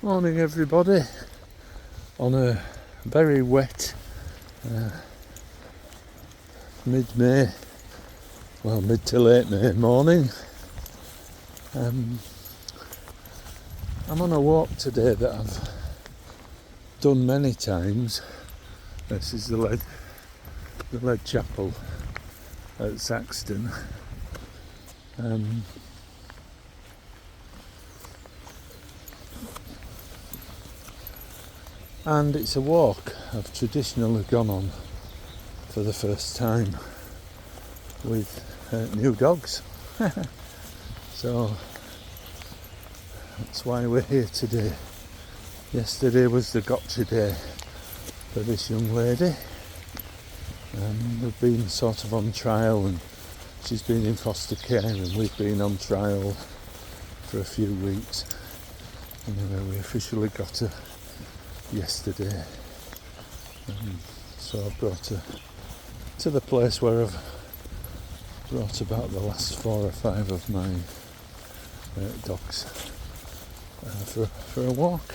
Morning everybody, on a very wet mid-May, well mid to late May morning. I'm on a walk today that I've done many times. This is the lead chapel at Saxton. And it's a walk I've traditionally gone on for the first time with new dogs. So that's why we're here today. Yesterday was the gotcha day for this young lady. We've been sort of on trial, and she's been in foster care, and we've been on trial for a few weeks. Anyway, we officially got her yesterday, so I brought her to the place where I've brought about the last 4 or 5 of my dogs for a walk.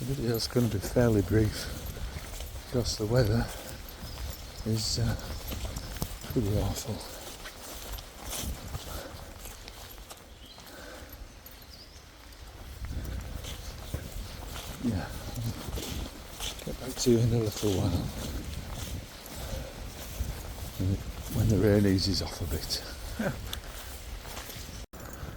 The video's going to be fairly brief because the weather is pretty awful. Yeah, I'll get back to you in a little while when the rain eases off a bit.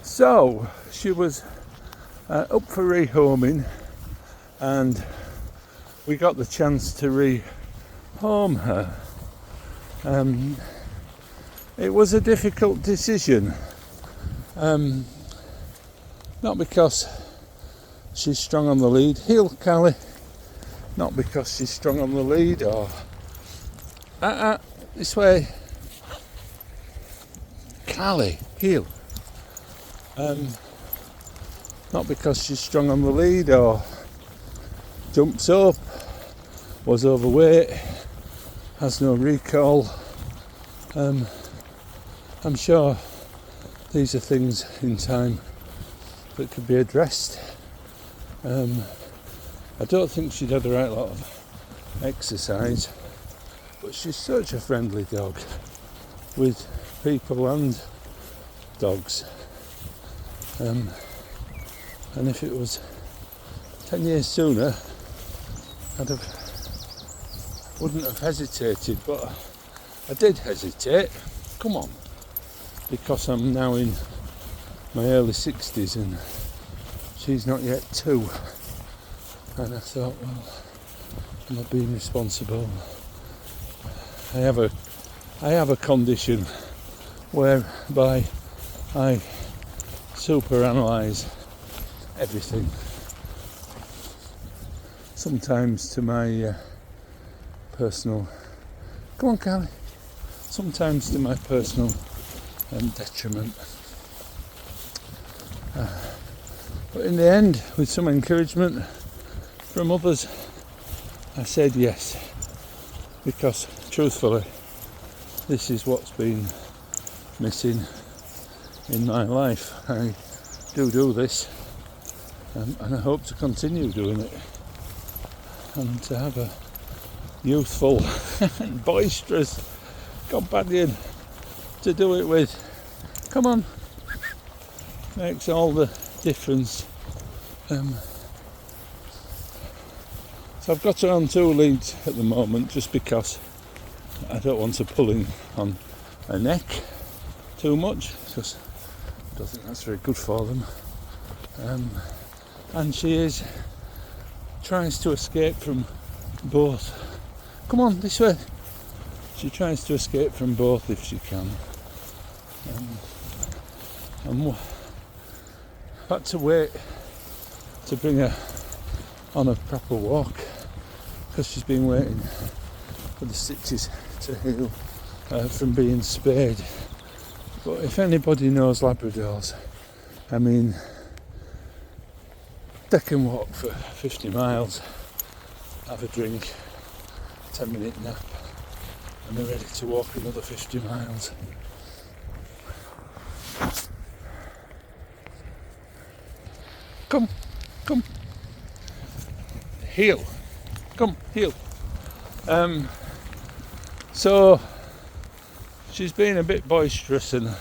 So she was up for rehoming, and we got the chance to rehome her. It was a difficult decision, not because she's strong on the lead. Heel, Callie. Not because she's strong on the lead or this way. Callie, heel. Not because she's strong on the lead or jumps up, was overweight, has no recall. I'm sure these are things in time that could be addressed. I don't think she'd had the right lot of exercise, but she's such a friendly dog with people and dogs. And if it was 10 years sooner, wouldn't have hesitated, but I did hesitate. Come on, because I'm now in my early 60s and she's not yet 2, and I thought, well, I'm not being responsible. I have a condition whereby I superanalyse everything. Sometimes to my personal, come on, Callie. Sometimes to my personal detriment. But in the end, with some encouragement from others, I said yes, because truthfully, this is what's been missing in my life. I do this, and I hope to continue doing it, and to have a youthful and boisterous companion to do it with. Come on, makes all the difference. So I've got her on 2 leads at the moment, just because I don't want her pulling on her neck too much, because I don't think that's very good for them. And she tries to escape from both. Come on, this way. She tries to escape from both if she can. And I've had to wait to bring her on a proper walk, because she's been waiting for the stitches to heal from being spayed. But if anybody knows Labradors, I mean, they can walk for 50 miles, have a drink, 10-minute nap, and they're ready to walk another 50 miles. Come, come, heel, come, heel. So she's been a bit boisterous and a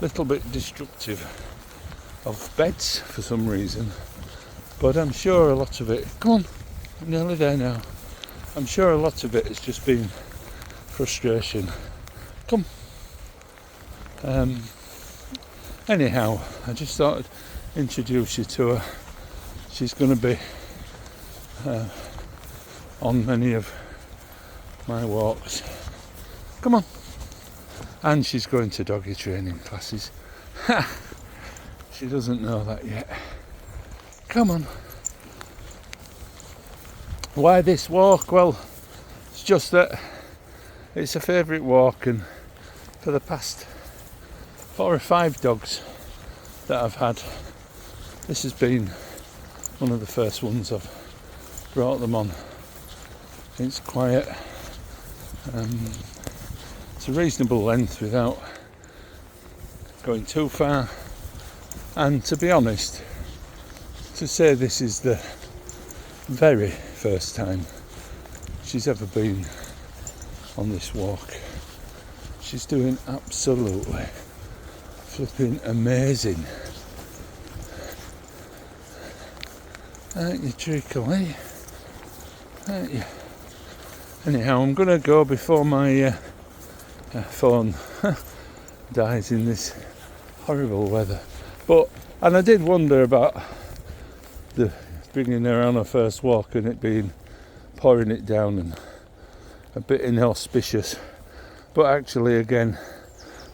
little bit destructive of beds for some reason, but I'm sure a lot of it, come on, I'm nearly there now, I'm sure a lot of it has just been frustration. Come. Anyhow, I just thought I'd introduce you to her. She's going to be on many of my walks. Come on. And she's going to doggy training classes. She doesn't know that yet. Come on. Why this walk? Well, it's just that it's a favourite walk, and for the past 4 or 5 dogs that I've had, this has been one of the first ones I've brought them on. It's quiet, it's a reasonable length without going too far, and to be honest, to say this is the very first time she's ever been on this walk, she's doing absolutely flipping amazing. Aren't you treacle, eh? Aren't you? Anyhow, I'm going to go before my phone dies in this horrible weather. And I did wonder about the bringing her on her first walk and it being pouring it down and a bit inauspicious. But actually, again,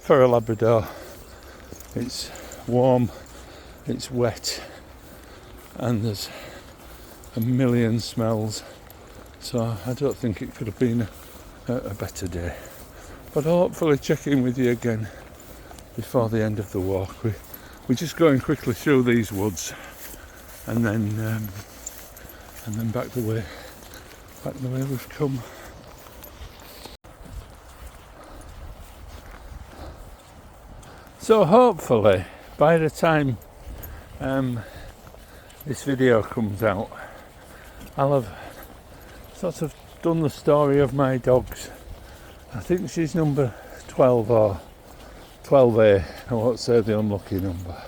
for a Labrador, it's warm, it's wet, and there's a million smells, so I don't think it could have been a better day. But I'll hopefully check in with you again before the end of the walk. We're just going quickly through these woods, and then back the way we've come. So hopefully by the time this video comes out, I'll have sort of done the story of my dogs. I think she's number 12 or 12A, I won't say the unlucky number,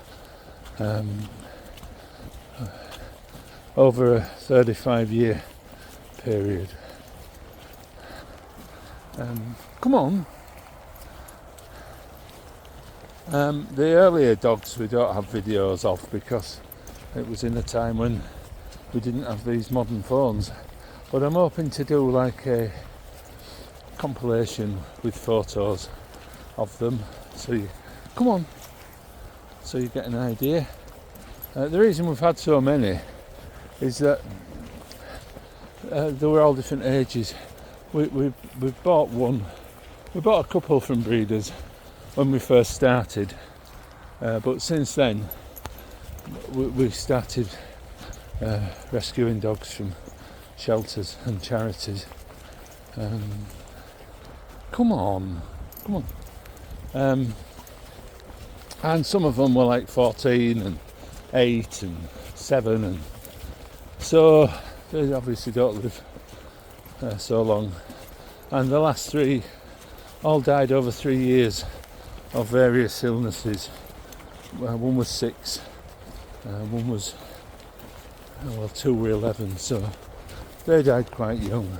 over a 35-year period. Come on. The earlier dogs we don't have videos of because it was in a time when we didn't have these modern phones, but I'm hoping to do like a compilation with photos of them, so you get an idea. The reason we've had so many is that they were all different ages. We bought a couple from breeders when we first started, but since then we started rescuing dogs from shelters and charities. Come on. And some of them were like 14 and 8 and 7, and so they obviously don't live so long. And the last 3 all died over 3 years of various illnesses. One was 6, one was 2 were 11, so they died quite young,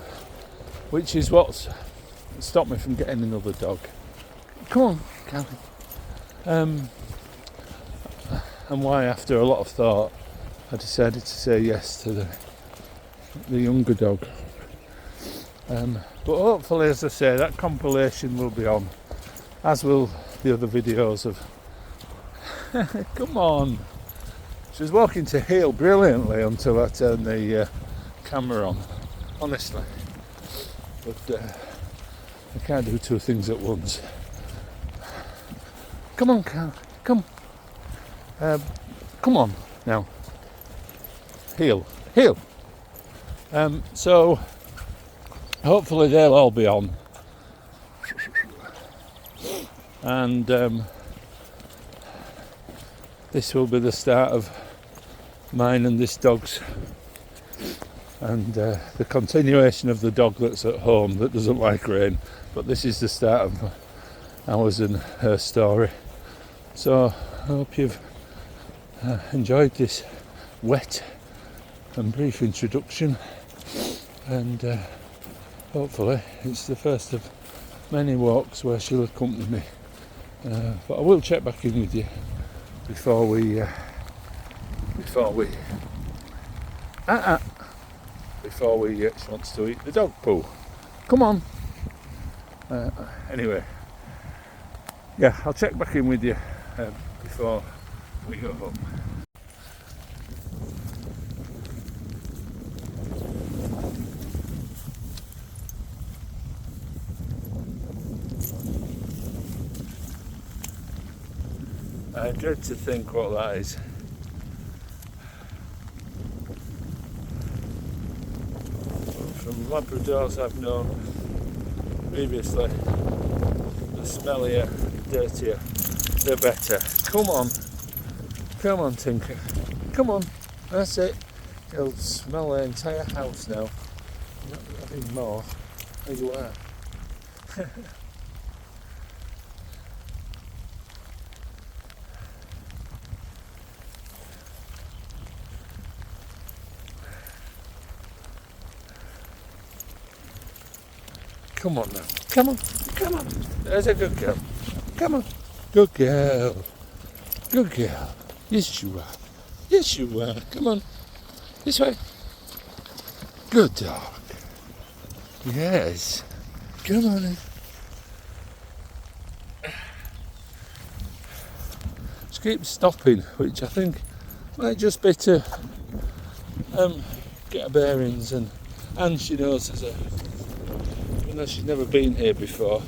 which is what's stopped me from getting another dog. Come on, Callie. And why, after a lot of thought, I decided to say yes to the younger dog. But hopefully, as I say, that compilation will be on, as will the other videos of come on. She was walking to heel brilliantly until I turned the camera on, honestly. But I can't do 2 things at once. Come on, Cal, come. Come on now. Heel. So hopefully they'll all be on. and this will be the start of mine and this dog's, and the continuation of the dog that's at home that doesn't like rain. But this is the start of ours and her story. So I hope you've enjoyed this wet and brief introduction, and hopefully it's the first of many walks where she'll accompany me. But I will check back in with you before we she wants to eat the dog poo. Come on. Anyway, yeah, I'll check back in with you before we go home. I dread to think what that is. From Labradors I've known previously, the smellier, dirtier, the better. Come on Tinker, come on, that's it. It'll smell the entire house now. I'm not having more. There you are. Come on now. Come on. There's a good girl. Come on. Good girl. Good girl. Yes, you are. Come on. This way. Good dog. Yes. Come on in. She keeps stopping, which I think might just be to get her bearings, and she knows there's even though she's never been here before,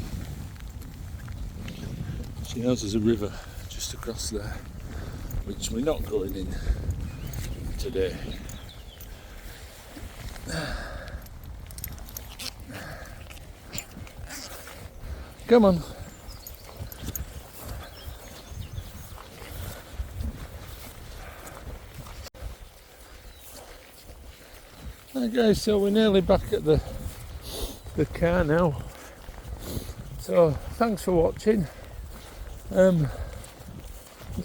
she knows there's a river just across there, which we're not going in today. Come on. Okay, so we're nearly back at the car now. So thanks for watching. As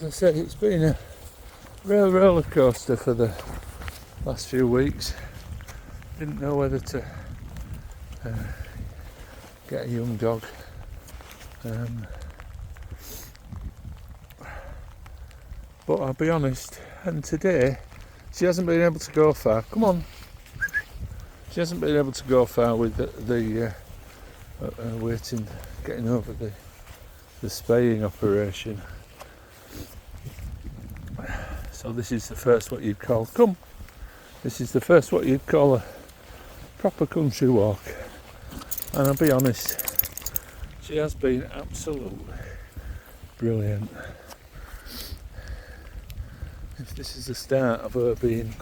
I said, it's been a real roller coaster for the last few weeks. Didn't know whether to get a young dog. But I'll be honest, and today she hasn't been able to go far. Come on. She hasn't been able to go far with the waiting, getting over the spaying operation. So this is the first what you'd call a proper country walk. And I'll be honest, she has been absolutely brilliant. If this is the start of her being,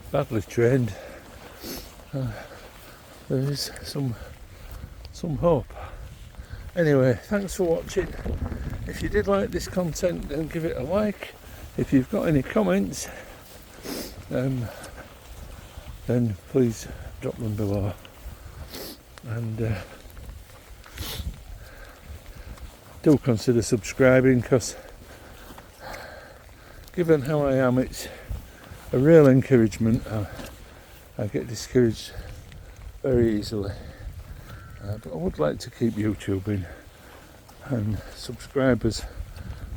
badly trained, there is some hope. Anyway, thanks for watching. If you did like this content, then give it a like. If you've got any comments, then please drop them below. And do consider subscribing, because given how I am, it's a real encouragement. I get discouraged very easily, but I would like to keep YouTubing, and subscribers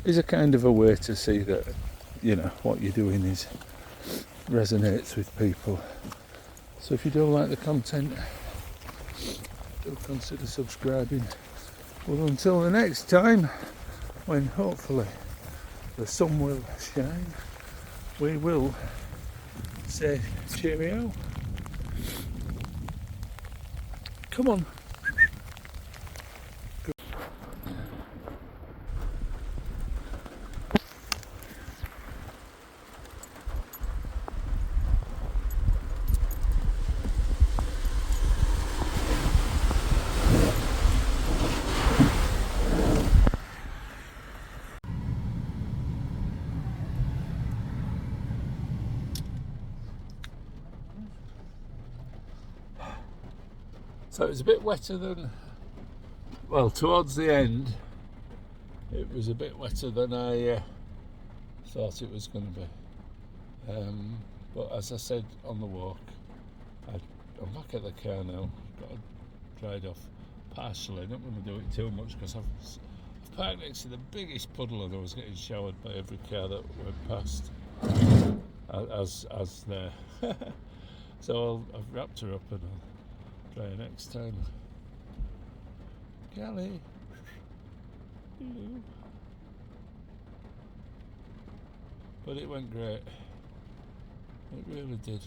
is a kind of a way to see that what you're doing resonates with people. So if you do like the content, do consider subscribing. Well, until the next time, when hopefully the sun will shine, we will say cheerio. Come on. So it was a bit wetter than, well, towards the end it was a bit wetter than I thought it was going to be. But as I said on the walk, I'm back at the car now, got it dried off partially. I don't want to do it too much because I've parked next to the biggest puddle and I was getting showered by every car that went past as there. So I've wrapped her up and I'll dry her next time. Callie. Hello. But it went great. It really did.